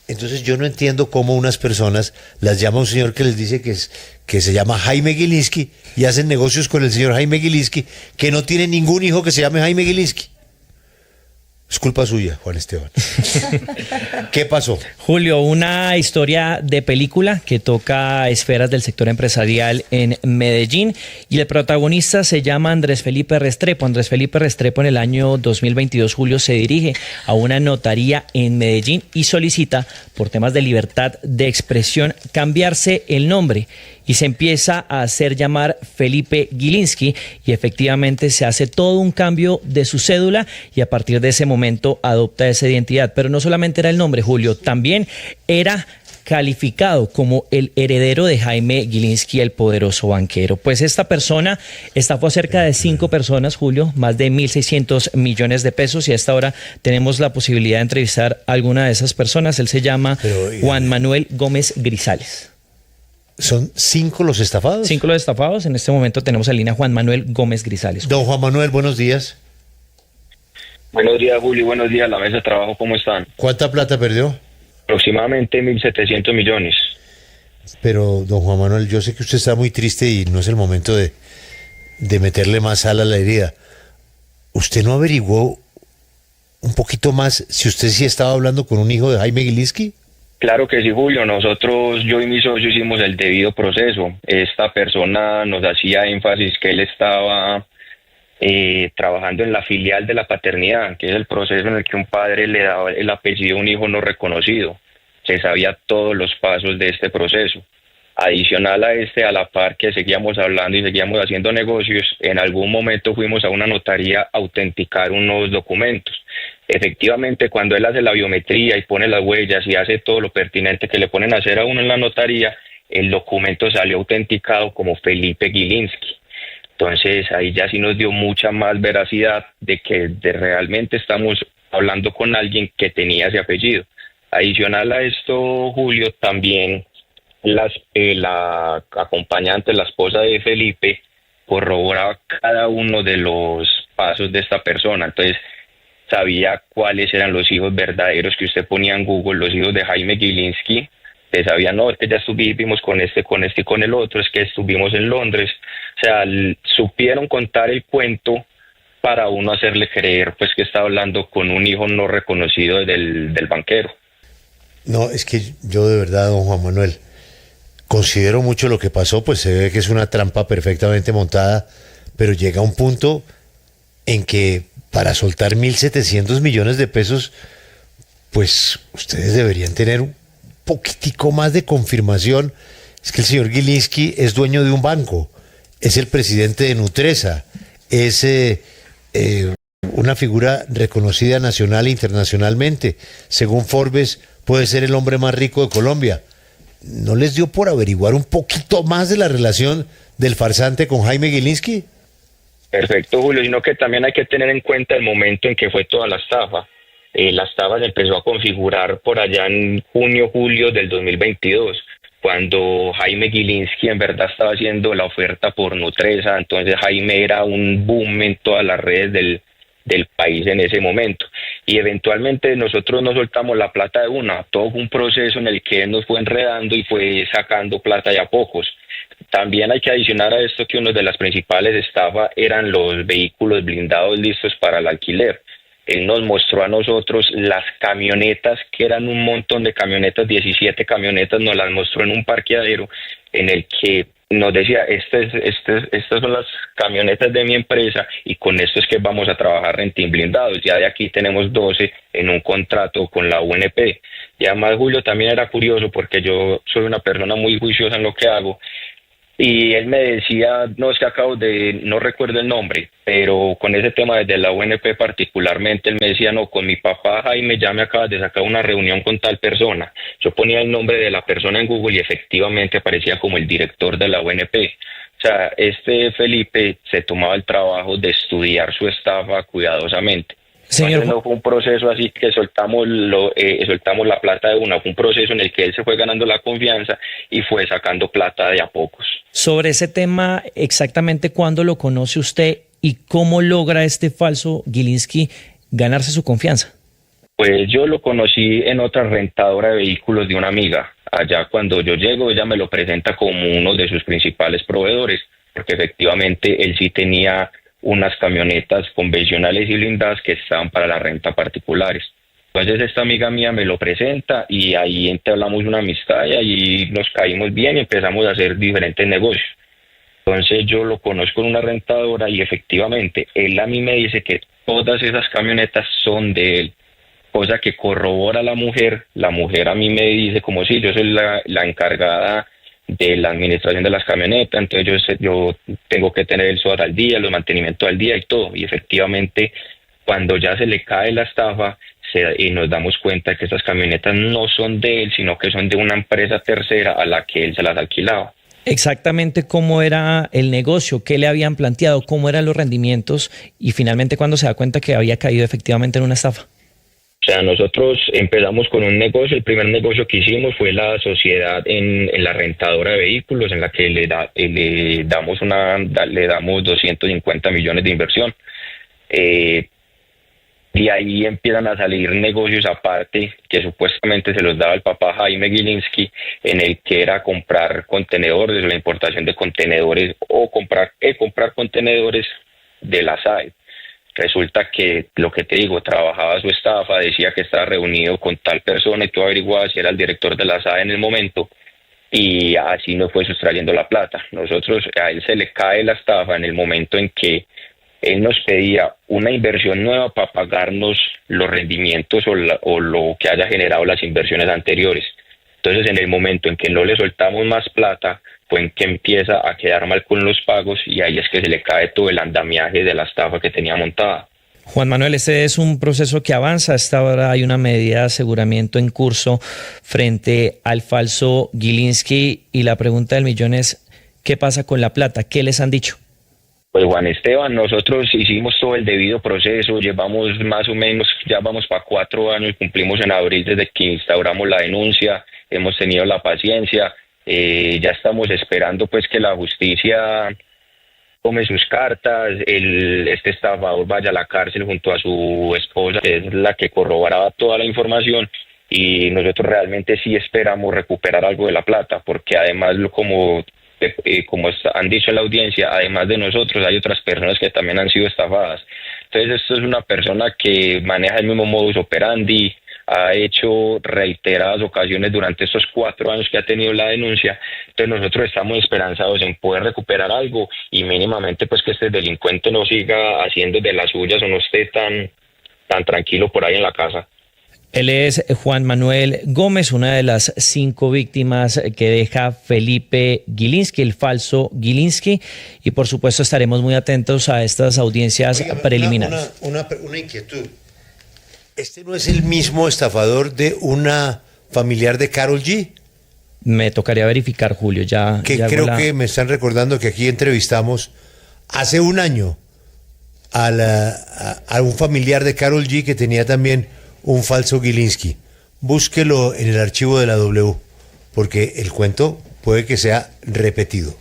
Entonces yo no entiendo cómo unas personas las llama un señor que les dice que se llama Jaime Gilinski y hacen negocios con el señor Jaime Gilinski, que no tiene ningún hijo que se llame Jaime Gilinski. Es culpa suya, Juan Esteban. ¿Qué pasó? Julio, una historia de película que toca esferas del sector empresarial en Medellín y el protagonista se llama Andrés Felipe Restrepo. Andrés Felipe Restrepo en el año 2022, Julio, se dirige a una notaría en Medellín y solicita, por temas de libertad de expresión, cambiarse el nombre. Y se empieza a hacer llamar Felipe Gilinski y efectivamente se hace todo un cambio de su cédula y a partir de ese momento adopta esa identidad. Pero no solamente era el nombre, Julio, también era calificado como el heredero de Jaime Gilinski, el poderoso banquero. Pues esta persona estafó a cerca de 5 personas, Julio, más de 1.600 millones de pesos y a esta hora tenemos la posibilidad de entrevistar a alguna de esas personas. Él se llama Juan Manuel Gómez Grisales. ¿Son 5 los estafados? 5 los estafados. En este momento tenemos en línea Juan Manuel Gómez Grisales. Don Juan Manuel, buenos días. Buenos días, Juli. Buenos días, la mesa de trabajo. ¿Cómo están? ¿Cuánta plata perdió? Aproximadamente 1.700 millones. Pero, don Juan Manuel, yo sé que usted está muy triste y no es el momento de meterle más sal a la herida. ¿Usted no averiguó un poquito más si usted sí estaba hablando con un hijo de Jaime Gilinski? Claro que sí, Julio. Nosotros, yo y mi socio, hicimos el debido proceso. Esta persona nos hacía énfasis que él estaba trabajando en la filial de la paternidad, que es el proceso en el que un padre le daba el apellido a un hijo no reconocido. Se sabía todos los pasos de este proceso. Adicional a la par que seguíamos hablando y seguíamos haciendo negocios, en algún momento fuimos a una notaría a autenticar unos documentos. Efectivamente, cuando él hace la biometría y pone las huellas y hace todo lo pertinente que le ponen a hacer a uno en la notaría, el documento salió autenticado como Felipe Gilinski. Entonces ahí ya sí nos dio mucha más veracidad de que realmente estamos hablando con alguien que tenía ese apellido. Adicional a esto, Julio, también la acompañante, la esposa de Felipe, corroboraba cada uno de los pasos de esta persona. Entonces sabía cuáles eran los hijos verdaderos que usted ponía en Google, los hijos de Jaime Gilinski. Usted sabía, no, es que ya estuvimos con este y con el otro, es que estuvimos en Londres. O sea, supieron contar el cuento para uno hacerle creer pues que estaba hablando con un hijo no reconocido del banquero. No, es que yo de verdad, don Juan Manuel, considero mucho lo que pasó, pues se ve que es una trampa perfectamente montada, pero llega un punto en que para soltar 1.700 millones de pesos, pues ustedes deberían tener un poquitico más de confirmación. Es que el señor Gilinski es dueño de un banco, es el presidente de Nutresa, es una figura reconocida nacional e internacionalmente. Según Forbes, puede ser el hombre más rico de Colombia. ¿No les dio por averiguar un poquito más de la relación del farsante con Jaime Gilinski? Perfecto, Julio, sino que también hay que tener en cuenta el momento en que fue toda la estafa. La estafa se empezó a configurar por allá en junio, julio del 2022, cuando Jaime Gilinski en verdad estaba haciendo la oferta por Nutresa. Entonces Jaime era un boom en todas las redes del país en ese momento. Y eventualmente nosotros no soltamos la plata de una, todo fue un proceso en el que él nos fue enredando y fue sacando plata de a pocos. También hay que adicionar a esto que una de las principales estafas eran los vehículos blindados listos para el alquiler. Él nos mostró a nosotros las camionetas, que eran un montón de camionetas, 17 camionetas, nos las mostró en un parqueadero en el que nos decía, estas son las camionetas de mi empresa y con esto es que vamos a trabajar renting blindados. Ya de aquí tenemos 12 en un contrato con la UNP. Y además, Julio, también era curioso porque yo soy una persona muy juiciosa en lo que hago. Y él me decía, no, es que no recuerdo el nombre, pero con ese tema desde la UNP particularmente, él me decía, no, con mi papá Jaime ya me acabas de sacar una reunión con tal persona. Yo ponía el nombre de la persona en Google y efectivamente aparecía como el director de la UNP. O sea, este Felipe se tomaba el trabajo de estudiar su estafa cuidadosamente. Señor, no fue un proceso así que soltamos la plata de una, fue un proceso en el que él se fue ganando la confianza y fue sacando plata de a pocos. Sobre ese tema, exactamente cuándo lo conoce usted y cómo logra este falso Gilinski ganarse su confianza. Pues yo lo conocí en otra rentadora de vehículos de una amiga. Allá cuando yo llego, ella me lo presenta como uno de sus principales proveedores, porque efectivamente él sí tenía unas camionetas convencionales y blindadas que estaban para la renta particulares. Entonces esta amiga mía me lo presenta y ahí entablamos una amistad y ahí nos caímos bien y empezamos a hacer diferentes negocios. Entonces yo lo conozco en una rentadora y efectivamente él a mí me dice que todas esas camionetas son de él, cosa que corrobora la mujer. La mujer a mí me dice como si yo soy la encargada de la administración de las camionetas, entonces yo tengo que tener el SOAT al día, los mantenimientos al día y todo, y efectivamente cuando ya se le cae la estafa y nos damos cuenta que estas camionetas no son de él, sino que son de una empresa tercera a la que él se las alquilaba. Exactamente cómo era el negocio, qué le habían planteado, cómo eran los rendimientos y finalmente cuando se da cuenta que había caído efectivamente en una estafa. O sea, nosotros empezamos con un negocio. El primer negocio que hicimos fue la sociedad en la rentadora de vehículos, en la que le damos 250 millones de inversión. Y ahí empiezan a salir negocios aparte que supuestamente se los daba el papá Jaime Gilinski, en el que era comprar contenedores, la importación de contenedores o comprar contenedores de la SAE. Resulta que lo que te digo, trabajaba su estafa, decía que estaba reunido con tal persona y tú averiguabas si era el director de la SAE en el momento y así nos fue sustrayendo la plata. A él se le cae la estafa en el momento en que él nos pedía una inversión nueva para pagarnos los rendimientos o lo que haya generado las inversiones anteriores. Entonces, en el momento en que no le soltamos más plata, fue en que empieza a quedar mal con los pagos y ahí es que se le cae todo el andamiaje de la estafa que tenía montada. Juan Manuel, este es un proceso que avanza. Hasta ahora hay una medida de aseguramiento en curso frente al falso Gilinski y la pregunta del millón es, ¿qué pasa con la plata? ¿Qué les han dicho? Pues Juan Esteban, nosotros hicimos todo el debido proceso, llevamos más o menos, ya vamos para 4 años, cumplimos en abril desde que instauramos la denuncia, hemos tenido la paciencia, ya estamos esperando pues que la justicia tome sus cartas, este estafador vaya a la cárcel junto a su esposa, que es la que corroboraba toda la información, y nosotros realmente sí esperamos recuperar algo de la plata, porque además como han dicho en la audiencia, además de nosotros hay otras personas que también han sido estafadas. Entonces esto es una persona que maneja el mismo modus operandi, ha hecho reiteradas ocasiones durante estos 4 años que ha tenido la denuncia. Entonces nosotros estamos esperanzados en poder recuperar algo y mínimamente pues que este delincuente no siga haciendo de las suyas o no esté tan tranquilo por ahí en la casa. Él es Juan Manuel Gómez, una de las 5 víctimas que deja Felipe Gilinski, el falso Gilinski, y por supuesto estaremos muy atentos a estas audiencias preliminares. Una inquietud. ¿Este no es el mismo estafador de una familiar de Karol G? Me tocaría verificar, Julio. Creo que me están recordando que aquí entrevistamos hace un año a un familiar de Karol G que tenía también un falso Gilinski. Búsquelo en el archivo de la W, porque el cuento puede que sea repetido.